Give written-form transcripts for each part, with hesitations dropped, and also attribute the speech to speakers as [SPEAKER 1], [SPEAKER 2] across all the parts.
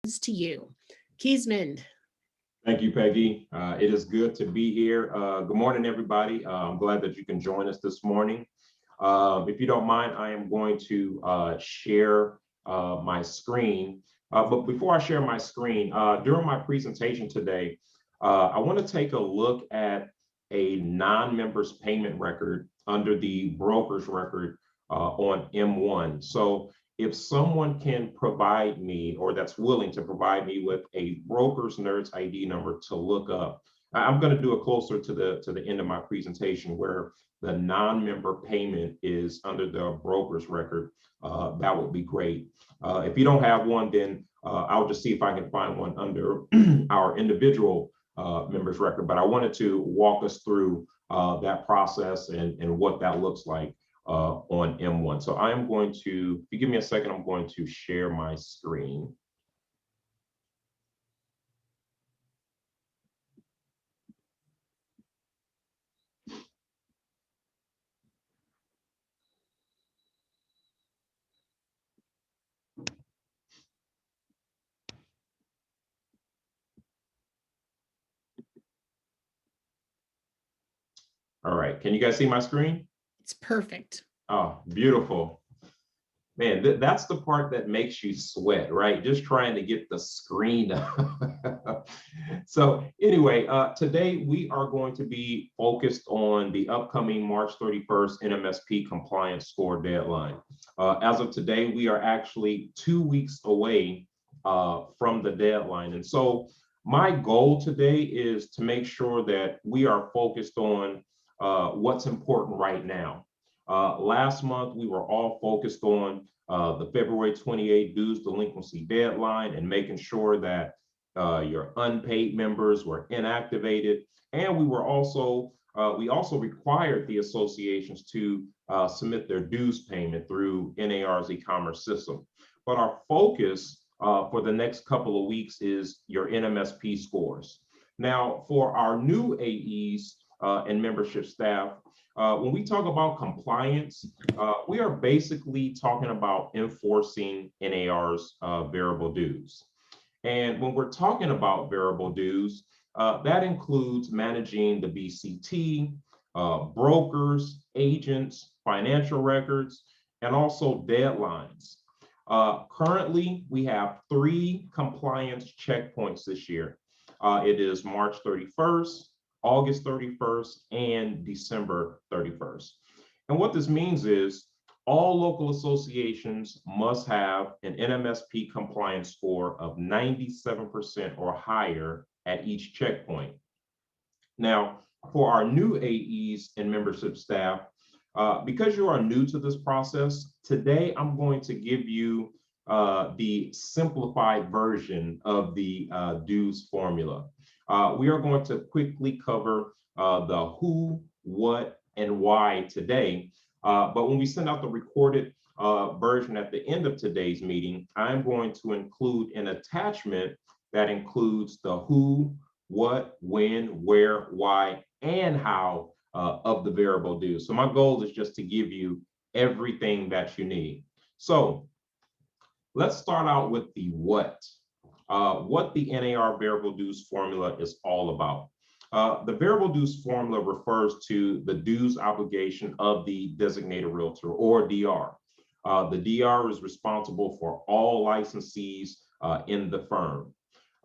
[SPEAKER 1] to you. Keesmond.
[SPEAKER 2] Thank you, Peggy. It is good to be here. Good morning, everybody. I'm glad that you can join us this morning. If you don't mind, I am going to share my screen. But before I share my screen, during my presentation today, I want to take a look at a non-members payment record under the broker's record on M1. So if someone can provide me, or that's willing to provide me with a broker's NERDS ID number to look up, I'm going to do it closer to the end of my presentation where the non-member payment is under the broker's record. That would be great. If you don't have one, then I'll just see if I can find one under our individual members record. But I wanted to walk us through that process and what that looks like on M1. So I am going to, if you give me a second, I'm going to share my screen. All right, can you guys see my screen?
[SPEAKER 1] It's perfect.
[SPEAKER 2] Oh, beautiful. Man, that's the part that makes you sweat, right? Just trying to get the screen up. So anyway, today we are going to be focused on the upcoming March 31st NMSP compliance score deadline. As of today, we are actually 2 weeks away from the deadline. And so my goal today is to make sure that we are focused on what's important right now. Last month, we were all focused on the February 28 dues delinquency deadline and making sure that your unpaid members were inactivated. And we also required the associations to submit their dues payment through NAR's e-commerce system. But our focus for the next couple of weeks is your NMSP scores. Now, for our new AEs and membership staff, when we talk about compliance, we are basically talking about enforcing NAR's variable dues. And when we're talking about variable dues, that includes managing the BCT, brokers, agents, financial records, and also deadlines. Currently, we have 3 compliance checkpoints this year. It is March 31st, August 31st, and December 31st. And what this means is all local associations must have an NMSP compliance score of 97% or higher at each checkpoint. Now, for our new AEs and membership staff, because you are new to this process, today I'm going to give you the simplified version of the dues formula. We are going to quickly cover the who, what, and why today. But when we send out the recorded version at the end of today's meeting, I'm going to include an attachment that includes the who, what, when, where, why, and how of the variable dues. So my goal is just to give you everything that you need. So let's start out with the what the NAR variable dues formula is all about. The variable dues formula refers to the dues obligation of the designated realtor, or DR. The DR is responsible for all licensees in the firm.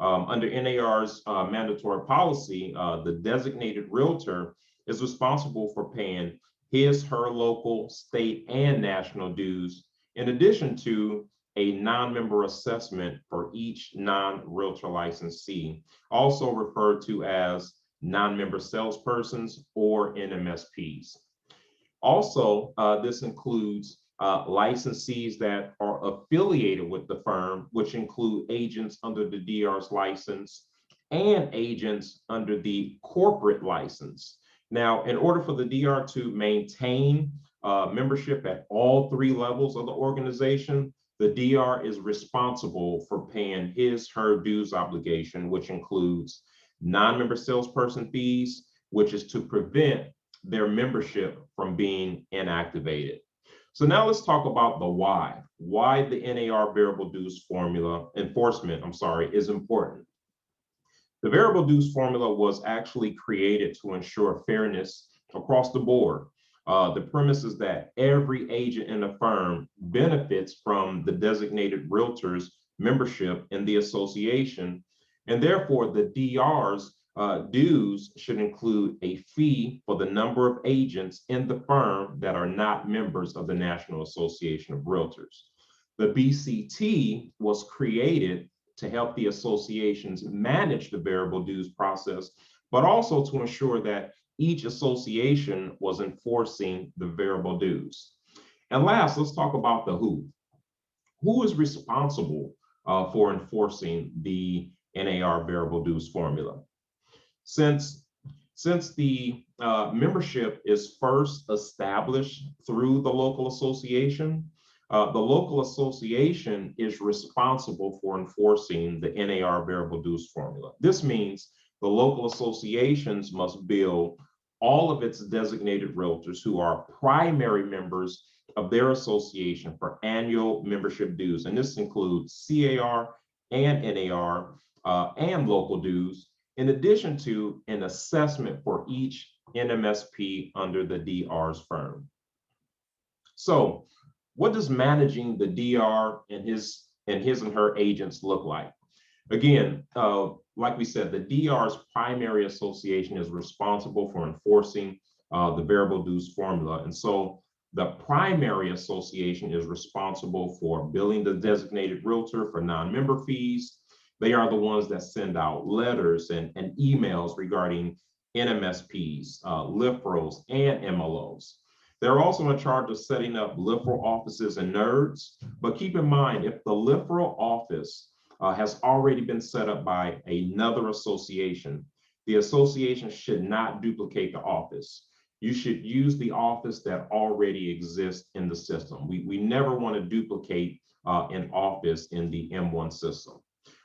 [SPEAKER 2] Under NAR's mandatory policy, the designated realtor is responsible for paying her local, state, and national dues, in addition to a non-member assessment for each non-realtor licensee, also referred to as non-member salespersons or NMSPs. Also, this includes licensees that are affiliated with the firm, which include agents under the DR's license and agents under the corporate license. Now, in order for the DR to maintain membership at all 3 levels of the organization, the DR is responsible for paying her dues obligation, which includes non-member salesperson fees, which is to prevent their membership from being inactivated. So now let's talk about the why. why the NAR variable dues formula enforcement, is important. The variable dues formula was actually created to ensure fairness across the board. The premise is that every agent in a firm benefits from the designated realtors membership in the association, and therefore the DR's dues should include a fee for the number of agents in the firm that are not members of the National Association of Realtors. The BCT was created to help the associations manage the variable dues process, but also to ensure that each association was enforcing the variable dues. And last, let's talk about the who. Who is responsible for enforcing the NAR variable dues formula? Since the membership is first established through the local association, the local association is responsible for enforcing the NAR variable dues formula. This means the local associations must bill all of its designated realtors who are primary members of their association for annual membership dues. And this includes C.A.R. and NAR and local dues, in addition to an assessment for each NMSP under the DR's firm. So what does managing the DR and his and her agents look like? Again, like we said, the DR's primary association is responsible for enforcing the variable dues formula. And so the primary association is responsible for billing the designated realtor for non-member fees. They are the ones that send out letters and emails regarding NMSPs, LIFROs, and MLOs. They're also in charge of setting up LIFRO offices and NERDs. But keep in mind, if the LIFRO office has already been set up by another association, the association should not duplicate the office. You should use the office that already exists in the system. We never want to duplicate an office in the M1 system.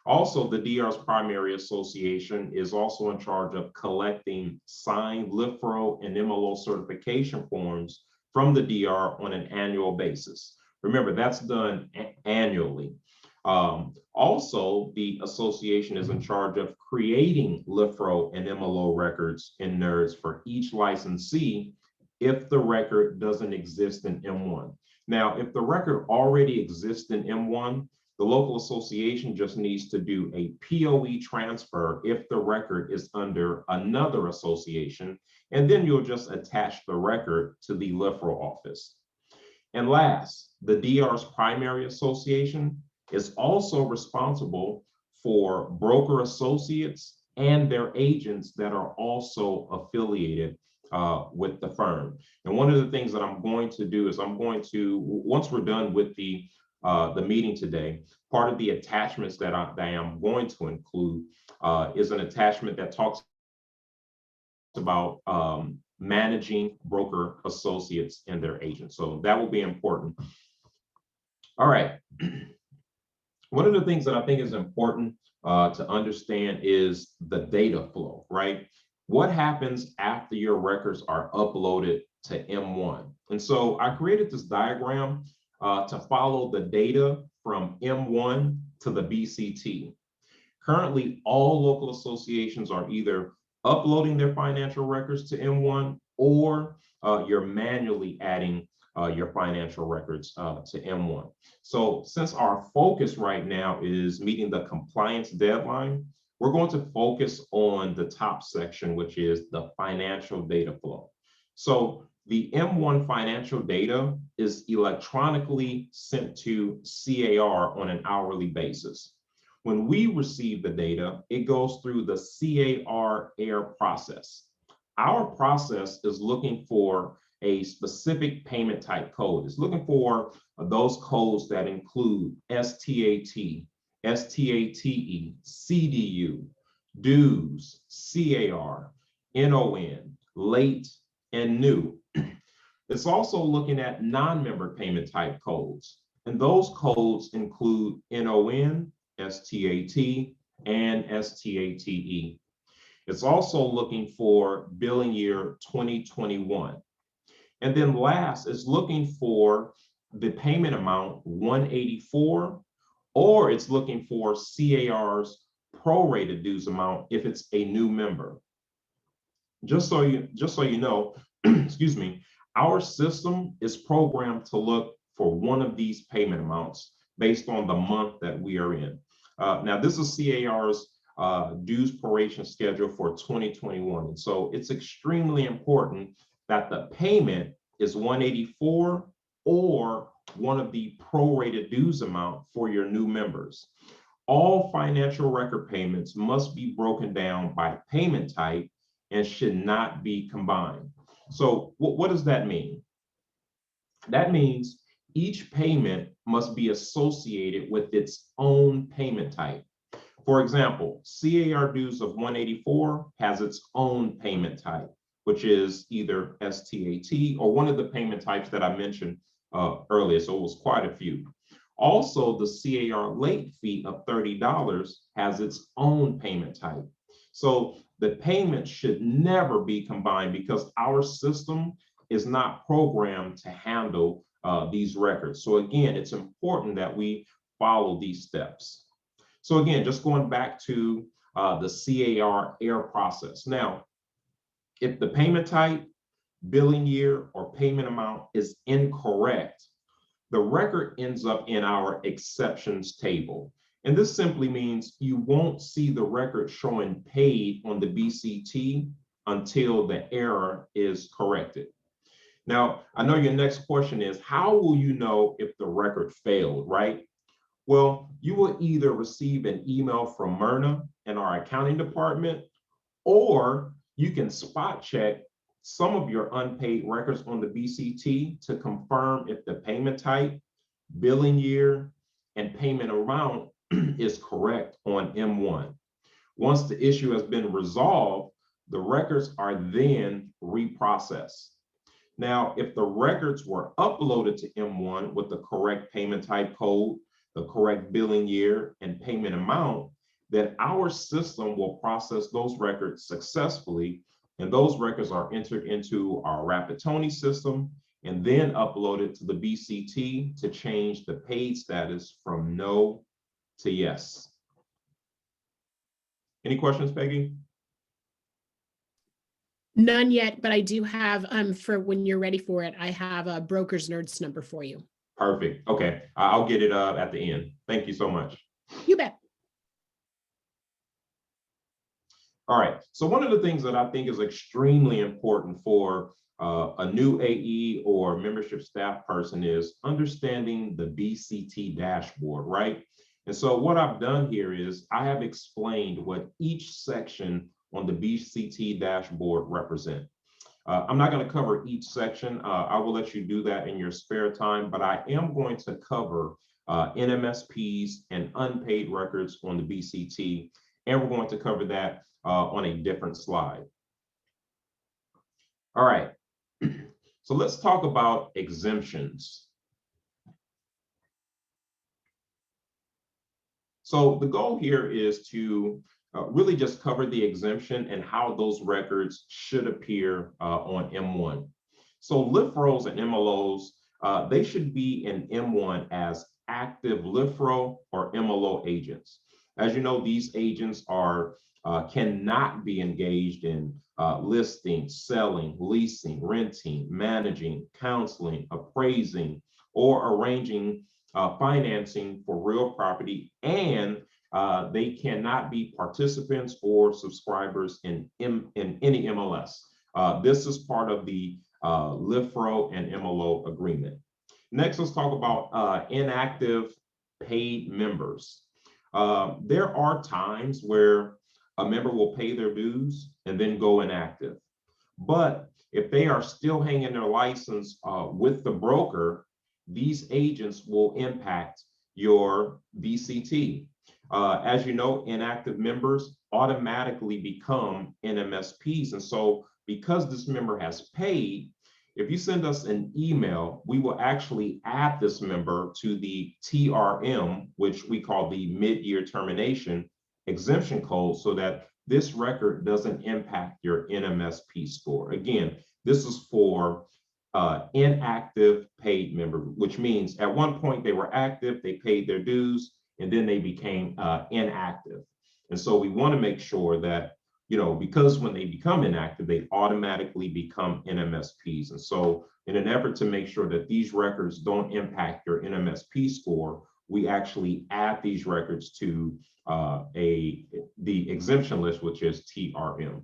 [SPEAKER 2] Also, the DR's primary association is also in charge of collecting signed LIFRO and MLO certification forms from the DR on an annual basis. Remember, that's done annually. Also, the association is in charge of creating LIFRO and MLO records and NERDs for each licensee if the record doesn't exist in M1. Now, if the record already exists in M1, the local association just needs to do a POE transfer if the record is under another association, and then you'll just attach the record to the LIFRO office. And last, the DR's primary association is also responsible for broker associates and their agents that are also affiliated with the firm. And one of the things that I'm going to do is once we're done with the meeting today, part of the attachments that I am going to include is an attachment that talks about managing broker associates and their agents. So that will be important. All right. One of the things that I think is important to understand is the data flow, right? What happens after your records are uploaded to M1? And so I created this diagram to follow the data from M1 to the BCT. Currently, all local associations are either uploading their financial records to M1 or you're manually adding your financial records to M1. So since our focus right now is meeting the compliance deadline, we're going to focus on the top section, which is the financial data flow. So the M1 financial data is electronically sent to C.A.R. on an hourly basis. When we receive the data, it goes through the C.A.R. process. Our process is looking for a specific payment type code. It's looking for those codes that include STAT, STATE, CDU, dues, C.A.R., NON, late, and new. It's also looking at non-member payment type codes. And those codes include NON, STAT, and STATE. It's also looking for billing year 2021. And then last is looking for the payment amount 184, or it's looking for C.A.R.'s prorated dues amount if it's a new member. Just so you know, excuse me, our system is programmed to look for one of these payment amounts based on the month that we are in. Now, this is C.A.R.'s dues proration schedule for 2021. And so it's extremely important that the payment is 184 or one of the prorated dues amount for your new members. All financial record payments must be broken down by payment type and should not be combined. So what does that mean? That means each payment must be associated with its own payment type. For example, C.A.R. dues of 184 has its own payment type, which is either STAT or one of the payment types that I mentioned earlier, so it was quite a few. Also, the C.A.R. late fee of $30 has its own payment type. So the payment should never be combined because our system is not programmed to handle these records. So again, it's important that we follow these steps. So again, just going back to the C.A.R. process. Now, if the payment type, billing year, or payment amount is incorrect, the record ends up in our exceptions table. And this simply means you won't see the record showing paid on the BCT until the error is corrected. Now, I know your next question is, how will you know if the record failed, right? Well, you will either receive an email from Myrna in our accounting department, or you can spot check some of your unpaid records on the BCT to confirm if the payment type, billing year, and payment amount is correct on M1. Once the issue has been resolved, the records are then reprocessed. Now, if the records were uploaded to M1 with the correct payment type code, the correct billing year, and payment amount, then our system will process those records successfully, and those records are entered into our Rapid-Tony system and then uploaded to the BCT to change the paid status from no to yes. Any questions, Peggy?
[SPEAKER 1] None yet, but I do have, for when you're ready for it, I have a broker's nerds number for you.
[SPEAKER 2] Perfect. Okay, I'll get it at the end. Thank you so much.
[SPEAKER 1] You bet.
[SPEAKER 2] All right, so one of the things that I think is extremely important for a new AE or membership staff person is understanding the BCT dashboard, right? And so what I've done here is I have explained what each section on the BCT dashboard represent. I'm not going to cover each section. I will let you do that in your spare time, but I am going to cover NMSPs and unpaid records on the BCT, and we're going to cover that on a different slide. All right, so let's talk about exemptions. So the goal here is to really just cover the exemption and how those records should appear on M1. So LIFROs and MLOs, they should be in M1 as active LIFRO or MLO agents. As you know, these agents are cannot be engaged in listing, selling, leasing, renting, managing, counseling, appraising, or arranging financing for real property, and they cannot be participants or subscribers in any MLS. This is part of the LIFRO and MLO agreement. Next, let's talk about inactive paid members. There are times where a member will pay their dues and then go inactive. But if they are still hanging their license with the broker, these agents will impact your BCT. As you know, inactive members automatically become NMSPs. And so because this member has paid, if you send us an email, we will actually add this member to the TRM, which we call the mid-year termination exemption code, so that this record doesn't impact your NMSP score. Again, this is for inactive paid member, which means at one point they were active, they paid their dues, and then they became inactive. And so we want to make sure that, because when they become inactive, they automatically become NMSPs. And so in an effort to make sure that these records don't impact your NMSP score, we actually add these records to the exemption list, which is TRM.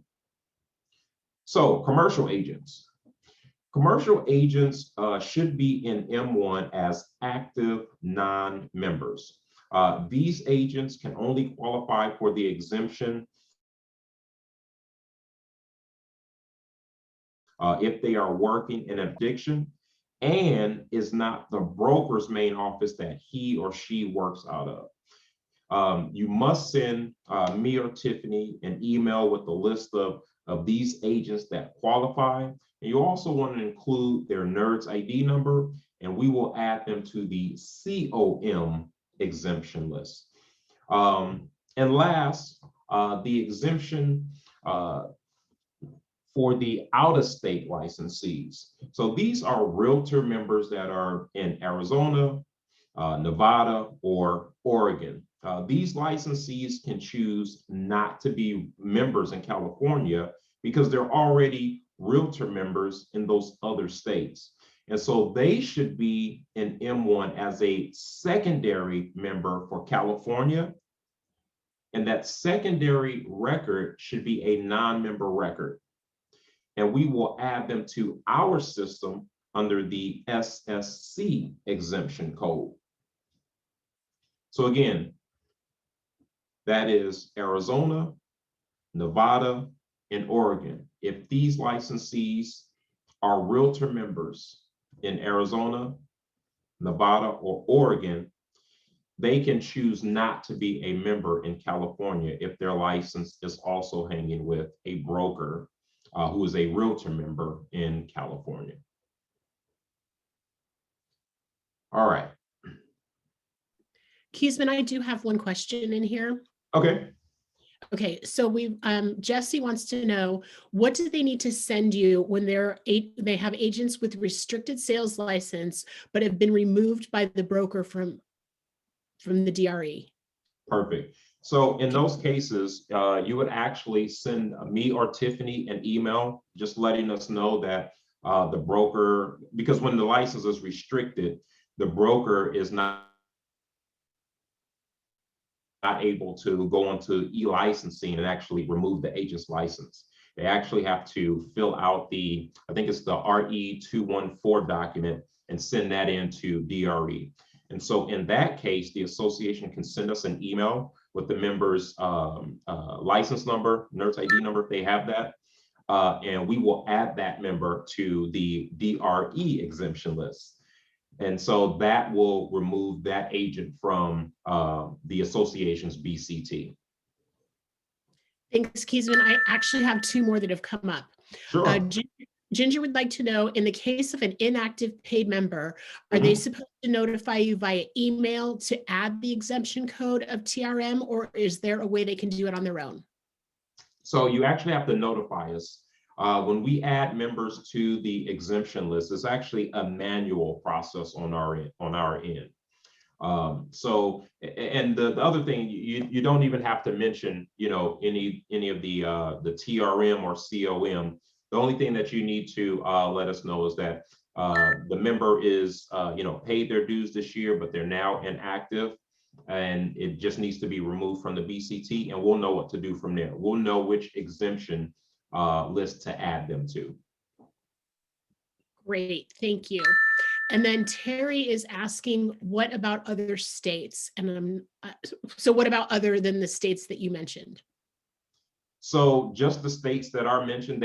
[SPEAKER 2] So commercial agents. Commercial agents should be in M1 as active non-members. These agents can only qualify for the exemption if they are working in addiction and is not the broker's main office that he or she works out of. You must send me or Tiffany an email with a list of these agents that qualify. And you also want to include their NERDS ID number, and we will add them to the COM exemption list. And last, the exemption for the out-of-state licensees. So these are realtor members that are in Arizona, Nevada, or Oregon. These licensees can choose not to be members in California because they're already realtor members in those other states. And so they should be in M1 as a secondary member for California. And that secondary record should be a non-member record. And we will add them to our system under the SSC exemption code. So again, that is Arizona, Nevada, and Oregon. If these licensees are realtor members in Arizona, Nevada, or Oregon, they can choose not to be a member in California if their license is also hanging with a broker who is a realtor member in California. All right.
[SPEAKER 1] Keesman, I do have one question in here.
[SPEAKER 2] Okay.
[SPEAKER 1] Okay, so Jesse wants to know, what do they need to send you when they have agents with restricted sales license, but have been removed by the broker from the DRE?
[SPEAKER 2] Perfect. So in those cases, you would actually send me or Tiffany an email just letting us know that the broker, because when the license is restricted, the broker is not able to go into e-licensing and actually remove the agent's license. They actually have to fill out I think it's the RE214 document and send that into DRE. And so in that case, the association can send us an email with the member's license number, NERDS ID number, if they have that. And we will add that member to the DRE exemption list. And so that will remove that agent from the association's BCT.
[SPEAKER 1] Thanks, Keesman. I actually have two more that have come up.
[SPEAKER 2] Sure.
[SPEAKER 1] Ginger would like to know, in the case of an inactive paid member, are they supposed to notify you via email to add the exemption code of TRM, or is there a way they can do it on their own?
[SPEAKER 2] So you actually have to notify us. When we add members to the exemption list, it's actually a manual process on our end. And the other thing, you don't even have to mention, any of the TRM or COM. The only thing that you need to let us know is that the member is, paid their dues this year, but they're now inactive, and it just needs to be removed from the BCT, and we'll know what to do from there. We'll know which exemption list to add them to.
[SPEAKER 1] Great, thank you. And then Terry is asking, what about other states? And so what about other than the states that you mentioned?
[SPEAKER 2] So just the states that are mentioned,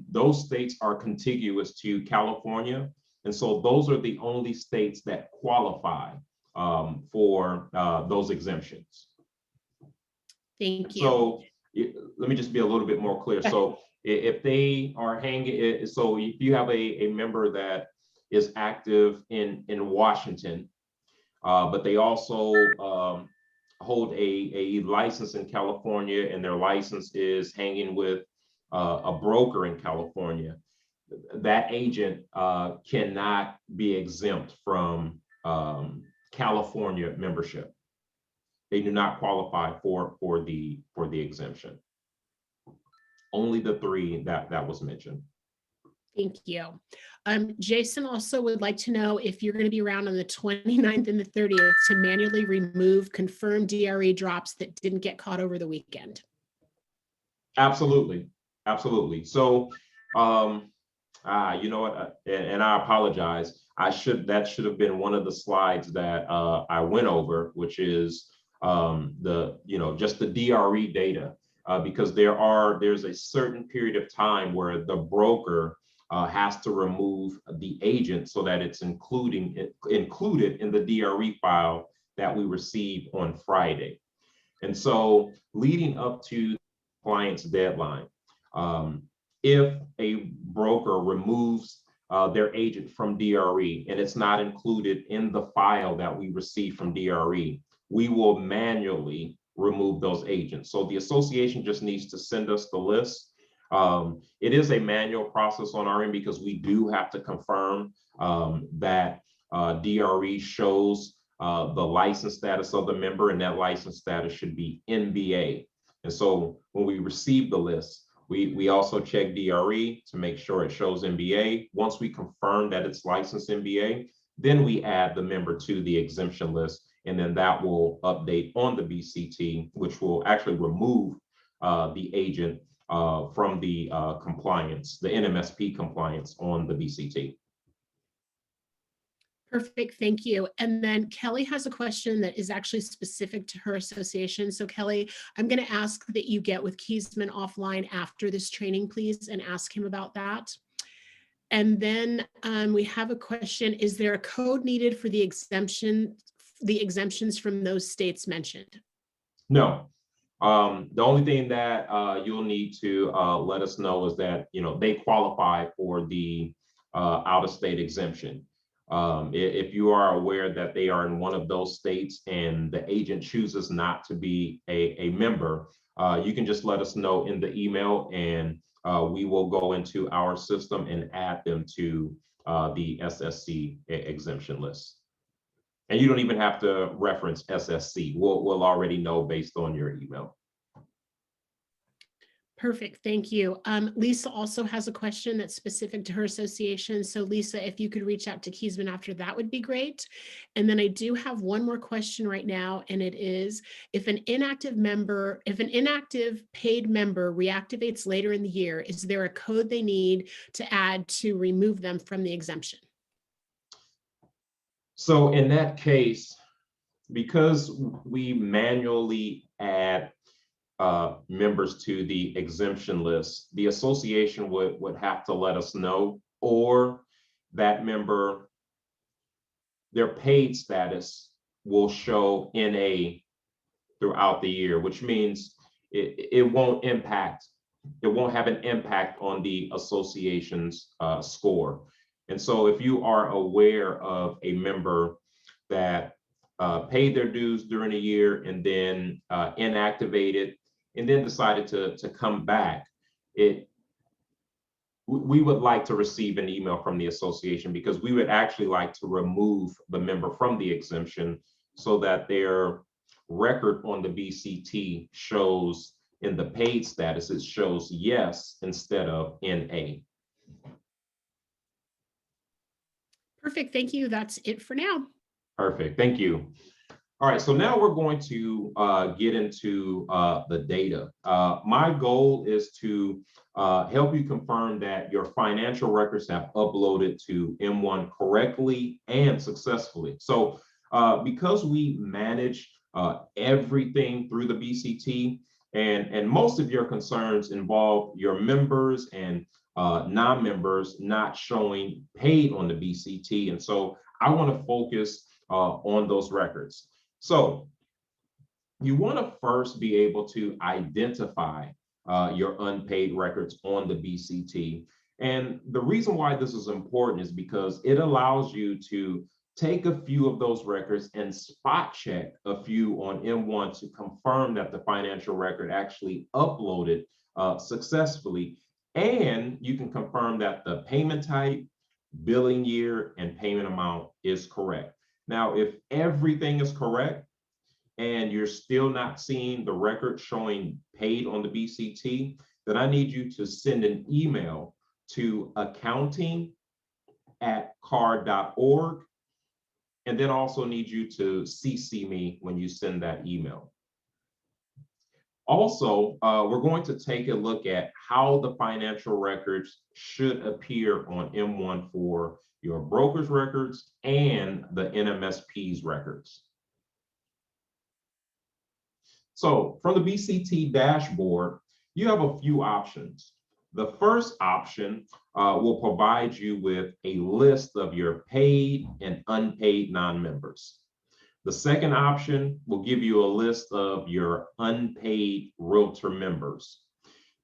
[SPEAKER 2] those states are contiguous to California. And so those are the only states that qualify for those exemptions.
[SPEAKER 1] Thank you.
[SPEAKER 2] So let me just be a little bit more clear. So if they are so if you have a member that is active in Washington, but they also hold a license in California, and their license is hanging with a broker in California, that agent cannot be exempt from California membership. They do not qualify for the exemption. Only the three that was mentioned.
[SPEAKER 1] Thank you. Jason also would like to know if you're going to be around on the 29th and the 30th to manually remove confirmed DRE drops that didn't get caught over the weekend.
[SPEAKER 2] Absolutely, absolutely. So, you know what, and I apologize. That should have been one of the slides that I went over, which is just the DRE data, because there's a certain period of time where the broker has to remove the agent so that it's included in the DRE file that we receive on Friday. And so leading up to client's deadline, if a broker removes their agent from DRE and it's not included in the file that we receive from DRE, we will manually remove those agents. So the association just needs to send us the list. It is a manual process on our end because we do have to confirm that DRE shows the license status of the member, and that license status should be NBA. And so when we receive the list, we also check DRE to make sure it shows NBA. Once we confirm that it's licensed NBA, then we add the member to the exemption list, and then that will update on the BCT, which will actually remove the agent from the compliance, the NMSP compliance on the BCT.
[SPEAKER 1] Perfect, thank you. And then Kelly has a question that is actually specific to her association. So Kelly, I'm going to ask that you get with Keesman offline after this training, please, and ask him about that. And then we have a question, is there a code needed for the exemptions from those states mentioned?
[SPEAKER 2] No. The only thing that you'll need to let us know is that they qualify for the out-of-state exemption. If you are aware that they are in one of those states and the agent chooses not to be a member, you can just let us know in the email, and we will go into our system and add them to the SSC exemption list. And you don't even have to reference SSC. We'll already know based on your email.
[SPEAKER 1] Perfect, thank you. Lisa also has a question that's specific to her association. So Lisa, if you could reach out to Keesman after, that would be great. And then I do have one more question right now, and it is, if an inactive paid member reactivates later in the year, is there a code they need to add to remove them from the exemption?
[SPEAKER 2] So in that case, because we manually add members to the exemption list, the association would have to let us know, or that member, their paid status will show NA throughout the year, which means it won't have an impact on the association's score. And so if you are aware of a member that paid their dues during a year and then inactivated and then decided to come back, we would like to receive an email from the association, because we would actually like to remove the member from the exemption so that their record on the BCT shows, in the paid status, it shows yes instead of NA.
[SPEAKER 1] Perfect, thank you. That's it for now.
[SPEAKER 2] Perfect, thank you. All right, so now we're going to get into the data. My goal is to help you confirm that your financial records have uploaded to M1 correctly and successfully. So because we manage everything through the BCT, and most of your concerns involve your members and non-members not showing paid on the BCT. And so I want to focus on those records. So you want to first be able to identify your unpaid records on the BCT. And the reason why this is important is because it allows you to take a few of those records and spot check a few on M1 to confirm that the financial record actually uploaded successfully, And you can confirm that the payment type, billing year, and payment amount is correct. Now, if everything is correct and you're still not seeing the record showing paid on the BCT, then I need you to send an email to accounting@car.org, and then also need you to CC me when you send that email. Also, we're going to take a look at how the financial records should appear on M1 for your broker's records and the NMSP's records. So from the BCT dashboard, you have a few options. The first option will provide you with a list of your paid and unpaid non-members. The second option will give you a list of your unpaid realtor members.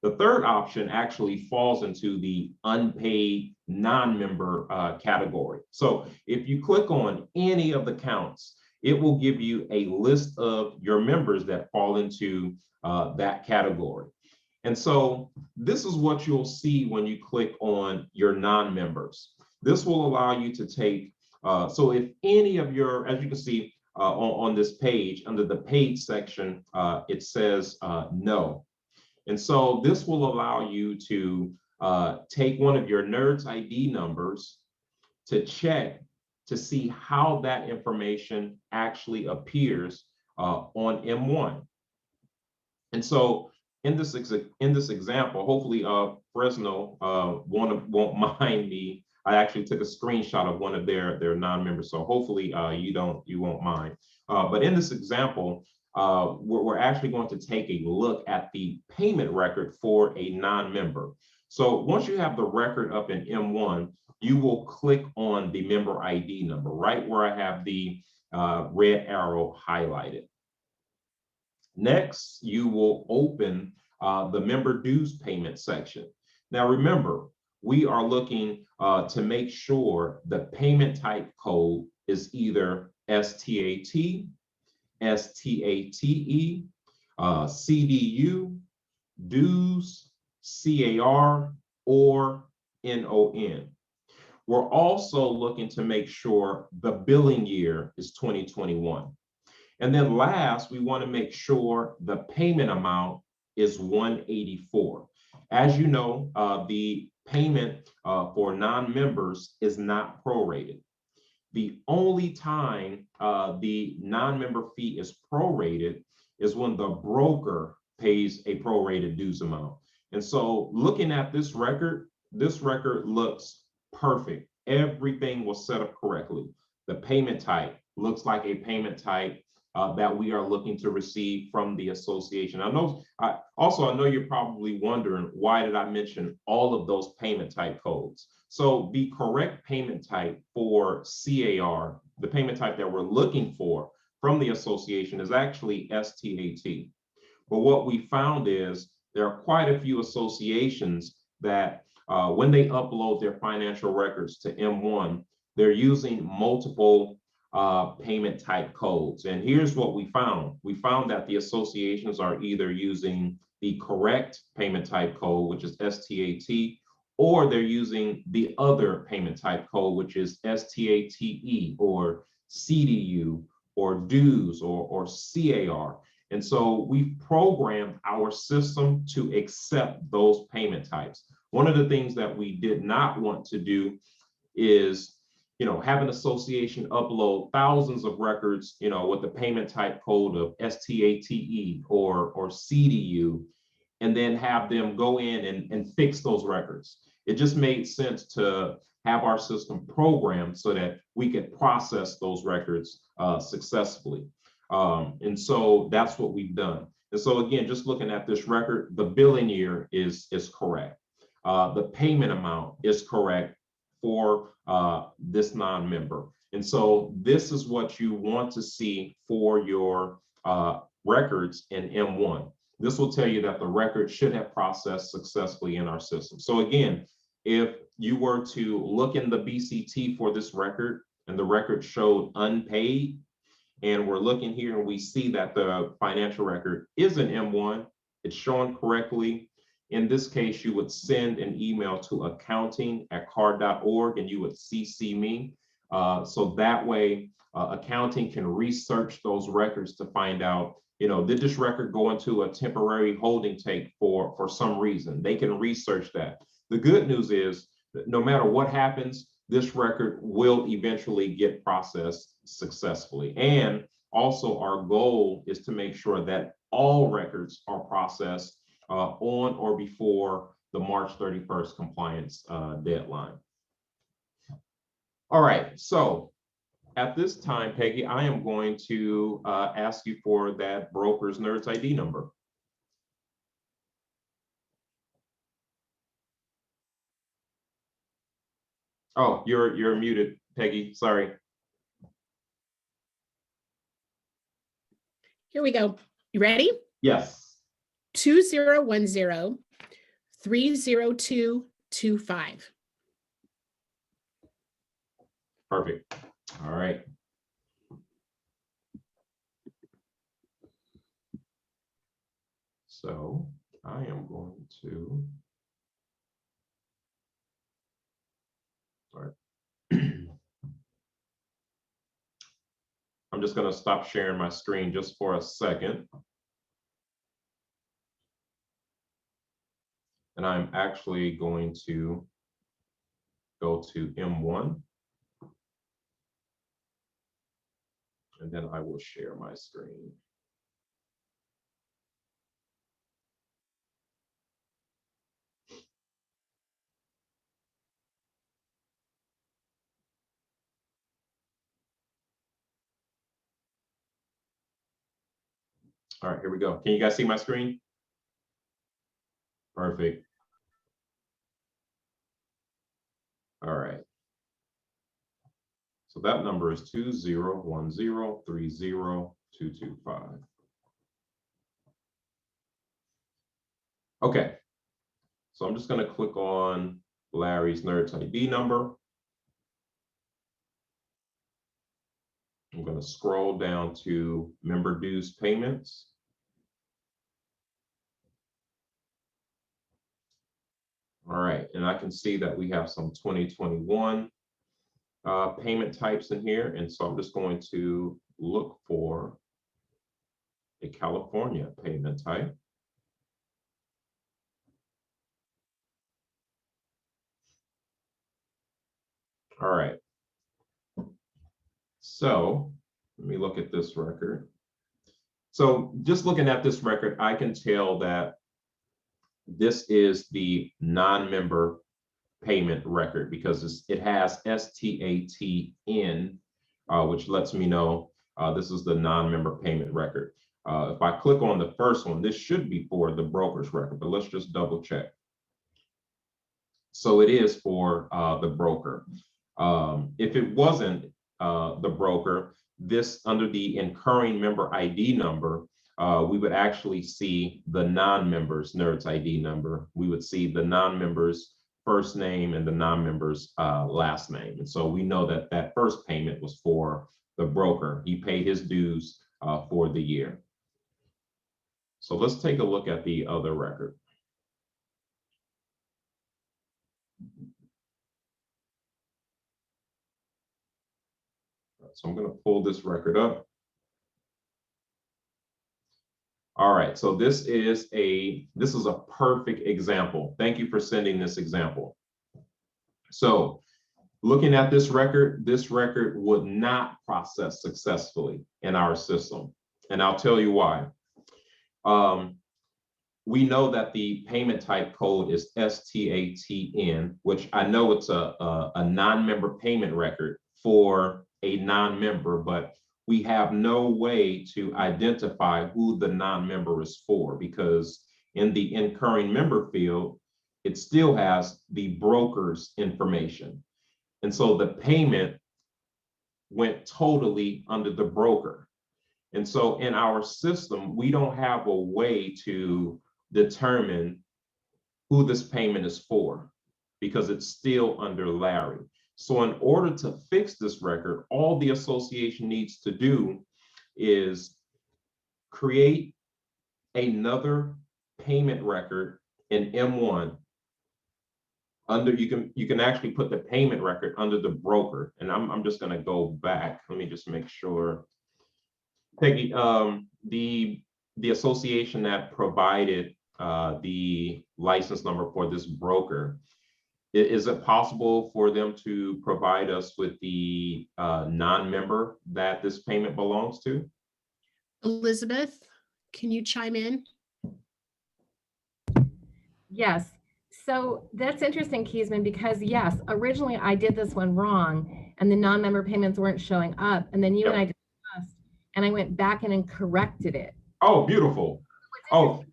[SPEAKER 2] The third option actually falls into the unpaid non-member category. So if you click on any of the counts, it will give you a list of your members that fall into that category. And so this is what you'll see when you click on your non-members. This will allow you to take, so if any of your, as you can see on this page, under the paid section, it says no. And so this will allow you to take one of your NERDS ID numbers to check to see how that information actually appears on M1. And so in this example, hopefully Fresno won't mind me. I actually took a screenshot of one of their non-members, so hopefully you won't mind. But in this example, we're actually going to take a look at the payment record for a non-member. So once you have the record up in M1, you will click on the member ID number right where I have the red arrow highlighted. Next, you will open the member dues payment section. Now remember, we are looking to make sure the payment type code is either STAT, STATE, CDU, dues, C.A.R, or NON. We're also looking to make sure the billing year is 2021. And then last, we want to make sure the payment amount is 184. As you know, the payment for non-members is not prorated. The only time the non-member fee is prorated is when the broker pays a prorated dues amount. And so looking at this record looks perfect. Everything was set up correctly. The payment type looks like a payment type that we are looking to receive from the association. I know you're probably wondering, why did I mention all of those payment type codes? So the correct payment type for C.A.R, the payment type that we're looking for from the association, is actually STAT. But what we found is there are quite a few associations that when they upload their financial records to M1, they're using multiple payment type codes. And here's what we found. We found that the associations are either using the correct payment type code, which is STAT, or they're using the other payment type code, which is STATE or CDU or dues or C.A.R. And so we've programmed our system to accept those payment types. One of the things that we did not want to do is have an association upload thousands of records, with the payment type code of STATE or CDU, and then have them go in and fix those records. It just made sense to have our system programmed so that we could process those records successfully. And so that's what we've done. And so again, just looking at this record, the billing year is correct. The payment amount is correct for this non-member. And so this is what you want to see for your records in M1. This will tell you that the record should have processed successfully in our system. So again, if you were to look in the BCT for this record and the record showed unpaid, and we're looking here and we see that the financial record is an M1, it's shown correctly, In this case, you would send an email to accounting@car.org and you would CC me. So that way, accounting can research those records to find out, did this record go into a temporary holding tank for some reason? They can research that. The good news is that no matter what happens, this record will eventually get processed successfully. And also our goal is to make sure that all records are processed on or before the March 31st compliance deadline. All right, so at this time, Peggy, I am going to ask you for that broker's NERDS ID number. Oh, you're muted, Peggy, sorry.
[SPEAKER 1] Here we go. You ready?
[SPEAKER 2] Yes.
[SPEAKER 1] 2010-30225.
[SPEAKER 2] Perfect. All right. So I am going to, sorry. I'm just going to stop sharing my screen just for a second. And I'm actually going to go to M1. And then I will share my screen. All right, here we go. Can you guys see my screen? Perfect. All right. So that number is 2010-30225. Okay. So I'm just going to click on Larry's NERDS ID number. I'm going to scroll down to member dues payments. All right, and I can see that we have some 2021 payment types in here. And so I'm just going to look for a California payment type. All right. So let me look at this record. So just looking at this record, I can tell that this is the non-member payment record because it has STATN, which lets me know this is the non-member payment record. If I click on the first one, this should be for the broker's record, but let's just double check. So it is for the broker. If it wasn't the broker, this under the incurring member ID number, we would actually see the non-members NERDS ID number. We would see the non-members first name and the non-members last name. And so we know that that first payment was for the broker. He paid his dues for the year. So let's take a look at the other record. So I'm going to pull this record up. All right, so this is a perfect example. Thank you for sending this example. So looking at this record would not process successfully in our system. And I'll tell you why. We know that the payment type code is STATN, which I know it's a non-member payment record for a non-member, but we have no way to identify who the non-member is for because in the incurring member field, it still has the broker's information. And so the payment went totally under the broker. And so in our system, we don't have a way to determine who this payment is for because it's still under Larry. So in order to fix this record, all the association needs to do is create another payment record in M1, under you can actually put the payment record under the broker. And I'm just going to go back. Let me just make sure. Peggy, the association that provided the license number for this broker, is it possible for them to provide us with the non-member that this payment belongs to?
[SPEAKER 1] Elizabeth, can you chime in?
[SPEAKER 3] Yes. So that's interesting, Keesman, because yes, originally I did this one wrong and the non-member payments weren't showing up. And then you and I discussed and I went back in and corrected it.
[SPEAKER 2] Oh, beautiful. Oh,
[SPEAKER 3] I don't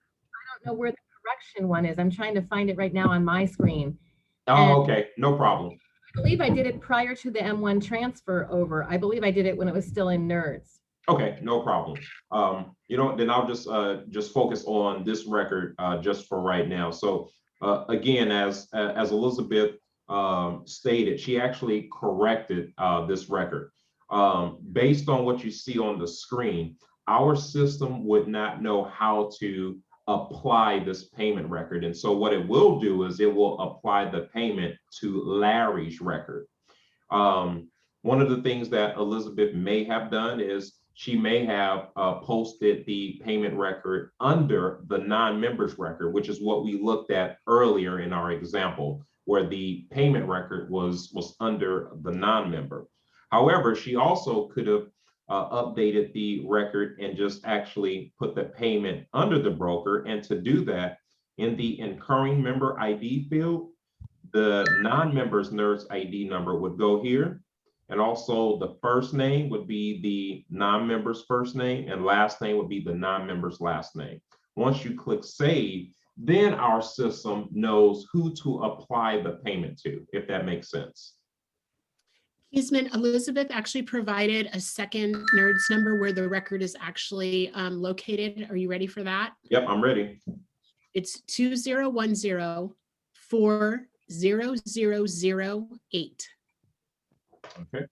[SPEAKER 3] know where the correction one is. I'm trying to find it right now on my screen.
[SPEAKER 2] oh, okay, no problem.
[SPEAKER 3] I believe I did it prior to the M1 transfer over. I believe I did it when it was still in NERDS.
[SPEAKER 2] Okay, no problem. You know, then I'll just focus on this record just for right now. So again, as Elizabeth stated, she actually corrected this record. Based on what you see on the screen, our system would not know how to apply this payment record. And so what it will do is it will apply the payment to Larry's record. One of the things that Elizabeth may have done is she may have posted the payment record under the non-members record, which is what we looked at earlier in our example, where the payment record was under the non-member. However, she also could have updated the record and just actually put the payment under the broker. And to do that, in the incurring member ID field, the non-members NERDS ID number would go here. And also the first name would be the non-member's first name and last name would be the non-member's last name. Once you click save, then our system knows who to apply the payment to, if that makes sense.
[SPEAKER 1] Keesman, Elizabeth actually provided a second NERDS number where the record is actually located. Are you ready for that?
[SPEAKER 2] Yep, I'm ready.
[SPEAKER 1] It's 2010-40008.
[SPEAKER 2] Okay.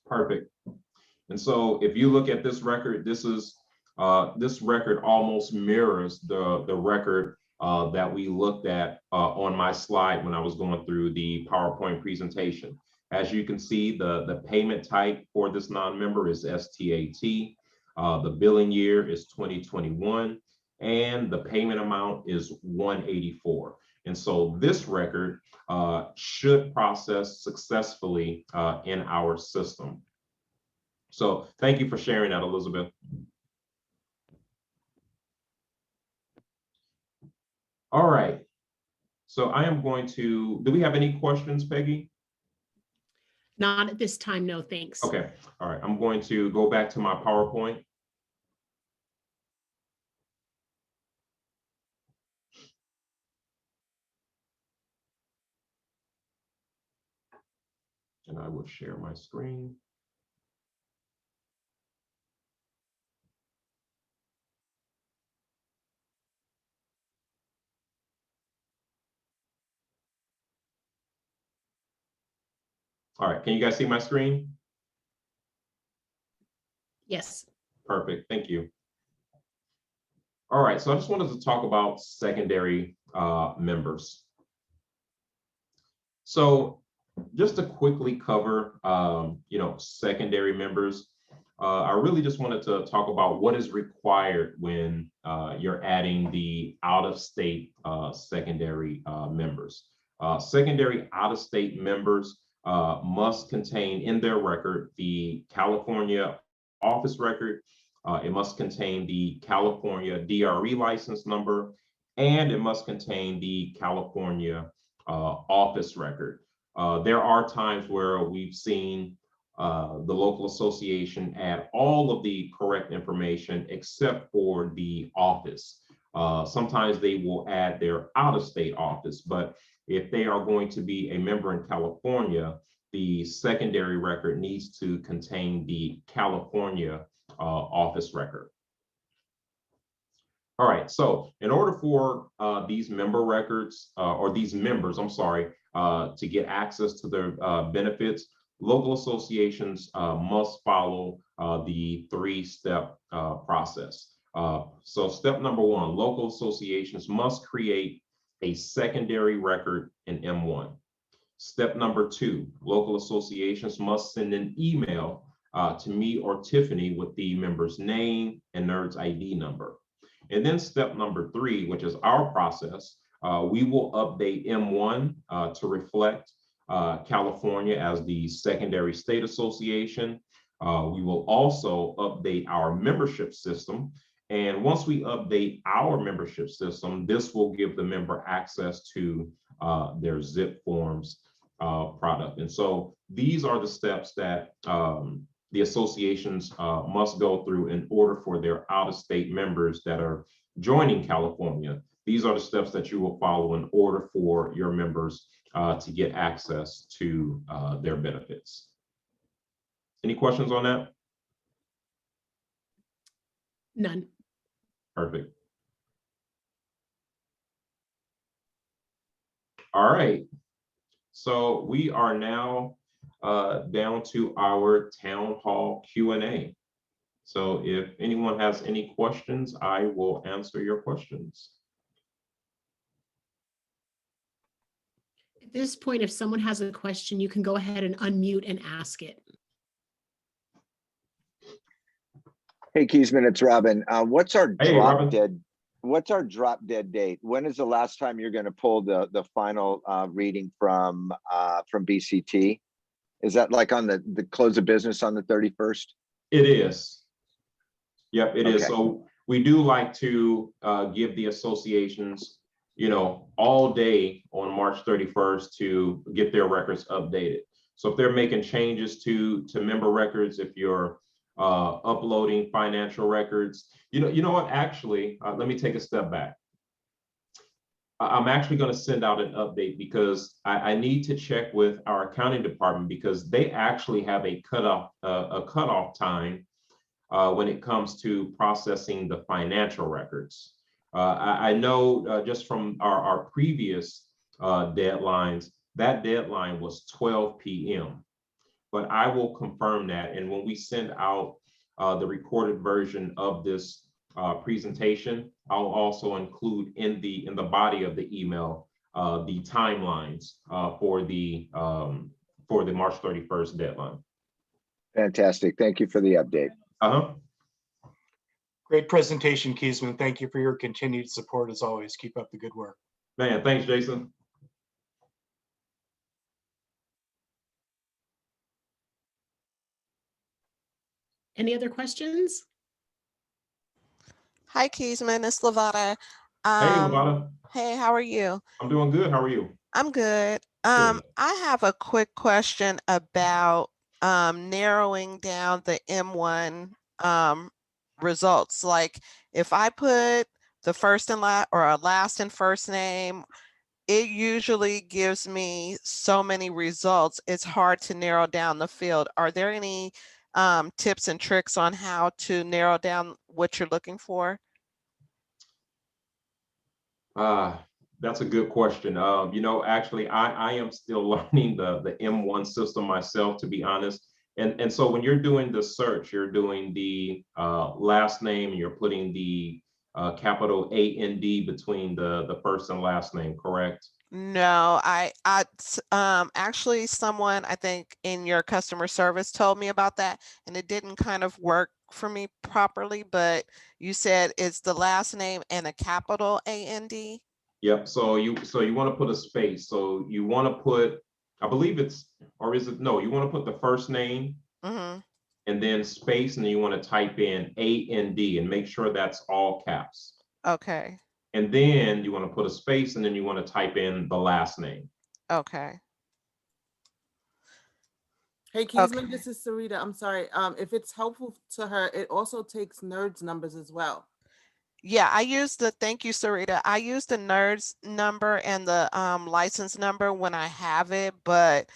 [SPEAKER 2] Perfect. And so if you look at this record, this record almost mirrors the record that we looked at on my slide when I was going through the PowerPoint presentation. As you can see, the payment type for this non-member is STAT. The billing year is 2021, and the payment amount is 184. And so this record should process successfully in our system. So thank you for sharing that, Elizabeth. All right. So I am going to, do we have any questions, Peggy?
[SPEAKER 1] Not at this time, no, thanks.
[SPEAKER 2] Okay. All right. I'm going to go back to my PowerPoint. And I will share my screen. All right, can you guys see my screen?
[SPEAKER 1] Yes.
[SPEAKER 2] Perfect, thank you. All right, so I just wanted to talk about secondary members. So just to quickly cover, secondary members, I really just wanted to talk about what is required when you're adding the out-of-state secondary members. Secondary out-of-state members must contain in their record the California office record. It must contain the California DRE license number, and it must contain the California office record. There are times where we've seen the local association add all of the correct information except for the office. Sometimes they will add their out-of-state office, but if they are going to be a member in California, the secondary record needs to contain the California office record. All right, so in order for these member records or these members, I'm sorry, to get access to their benefits, local associations must follow the three-step process. So step number one, local associations must create a secondary record in M1. Step number two, local associations must send an email to me or Tiffany with the member's name and NERDS ID number. And then step number three, which is our process, we will update M1 to reflect California as the secondary state association. We will also update our membership system. And once we update our membership system, this will give the member access to their zip forms product. And so these are the steps that the associations must go through in order for their out-of-state members that are joining California. These are the steps that you will follow in order for your members to get access to their benefits. Any questions on that?
[SPEAKER 1] None.
[SPEAKER 2] Perfect. All right. So we are now down to our town hall Q&A. So if anyone has any questions, I will answer your questions.
[SPEAKER 1] At this point, if someone has a question, you can go ahead and unmute and ask it.
[SPEAKER 4] Hey, Keesman, it's Robin. What's our
[SPEAKER 2] Hey,
[SPEAKER 4] drop
[SPEAKER 2] Robin.
[SPEAKER 4] dead? What's our drop dead date? When is the last time you're going to pull the final reading from BCT? Is that like on the close of business on the 31st?
[SPEAKER 2] It is. Yep, it is.
[SPEAKER 4] Okay.
[SPEAKER 2] So we do like to give the associations, you know, all day on March 31st to get their records updated. So if they're making changes to member records, if you're uploading financial records, you know what, actually, let me take a step back. I'm actually going to send out an update because I need to check with our accounting department because they actually have a cutoff time when it comes to processing the financial records. I know just from our previous deadlines, that deadline was 12 p.m. But I will confirm that. And when we send out the recorded version of this presentation, I'll also include in the body of the email the timelines for the March 31st deadline.
[SPEAKER 4] Fantastic. Thank you for the update.
[SPEAKER 5] Great presentation, Keesman. Thank you for your continued support as always. Keep up the good work.
[SPEAKER 2] Man, thanks, Jason.
[SPEAKER 1] Any other questions?
[SPEAKER 6] Hi, Keesman. It's Lavada.
[SPEAKER 2] Hey, Lavada.
[SPEAKER 6] Hey, how are you?
[SPEAKER 2] I'm doing good. How are you?
[SPEAKER 6] I'm good.
[SPEAKER 2] Good.
[SPEAKER 6] I have a quick question about narrowing down the M1 results. Like if I put the first and last or a last and first name, it usually gives me so many results. It's hard to narrow down the field. Are there any tips and tricks on how to narrow down what you're looking for?
[SPEAKER 2] That's a good question. You know, actually, I am still learning the M1 system myself, to be honest. And so when you're doing the search, you're doing the last name, and you're putting the capital AND between the first and last name, correct?
[SPEAKER 6] No, actually someone I think in your customer service told me about that and it didn't kind of work for me properly, but you said it's the last name and a capital AND.
[SPEAKER 2] Yep. So you want to put a space. So you want to put, I believe it's, or is it, no, you want to put the first name and then space, and then you want to type in AND and make sure that's all caps.
[SPEAKER 6] Okay.
[SPEAKER 2] And then you want to put a space and then you want to type in the last name.
[SPEAKER 6] Okay.
[SPEAKER 7] Hey, Keesman, this is Sarita. I'm sorry. If it's helpful to her, it also takes NERDS numbers as well.
[SPEAKER 6] Yeah, thank you, Sarita. I use the NERDS number and the license number when I have it, but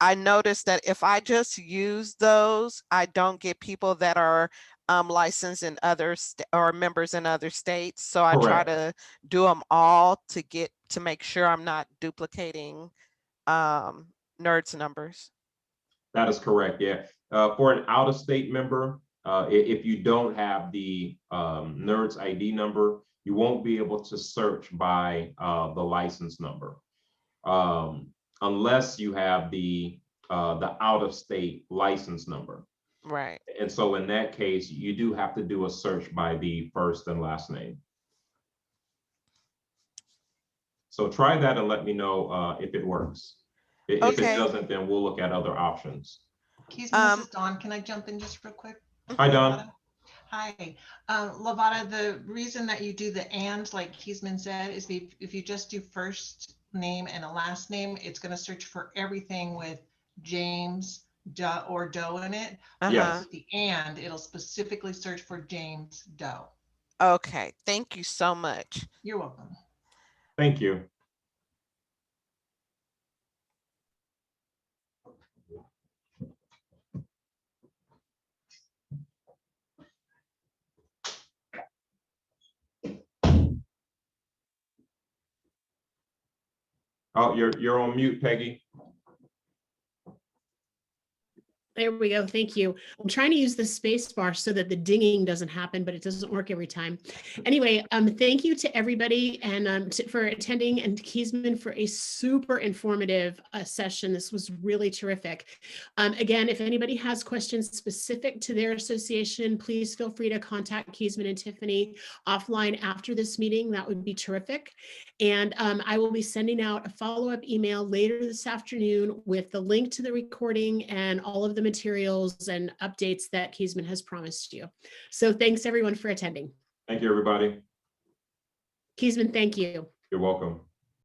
[SPEAKER 6] I noticed that if I just use those, I don't get people that are licensed in other or members in other states. So I try
[SPEAKER 2] Correct.
[SPEAKER 6] to do them all to make sure I'm not duplicating NERDS numbers.
[SPEAKER 2] That is correct, yeah. For an out-of-state member, if you don't have the NERDS ID number, you won't be able to search by the license number, unless you have the out-of-state license number.
[SPEAKER 6] Right.
[SPEAKER 2] And so in that case, you do have to do a search by the first and last name. So try that and let me know if it works. If
[SPEAKER 6] Okay.
[SPEAKER 2] it doesn't, then we'll look at other options.
[SPEAKER 8] Keisman, this is Dawn. Can I jump in just real quick?
[SPEAKER 2] Hi, Dawn.
[SPEAKER 8] Hi. Lavada, the reason that you do the and, like Keisman said, is if you just do first name and a last name, it's going to search for everything with James Doe or Doe in it.
[SPEAKER 2] Yes.
[SPEAKER 8] With the and, it'll specifically search for James Doe.
[SPEAKER 6] Okay. Thank you so much.
[SPEAKER 8] You're welcome.
[SPEAKER 2] Thank you. Oh, you're on mute, Peggy.
[SPEAKER 1] There we go. Thank you. I'm trying to use the space bar so that the dinging doesn't happen, but it doesn't work every time. Anyway, thank you to everybody and for attending, and Keisman for a super informative session. This was really terrific. Again, if anybody has questions specific to their association, please feel free to contact Keisman and Tiffany offline after this meeting. That would be terrific. And I will be sending out a follow-up email later this afternoon with the link to the recording and all of the materials and updates that Keisman has promised you. So thanks everyone for attending.
[SPEAKER 2] Thank you, everybody.
[SPEAKER 1] Keisman, thank you.
[SPEAKER 2] You're welcome.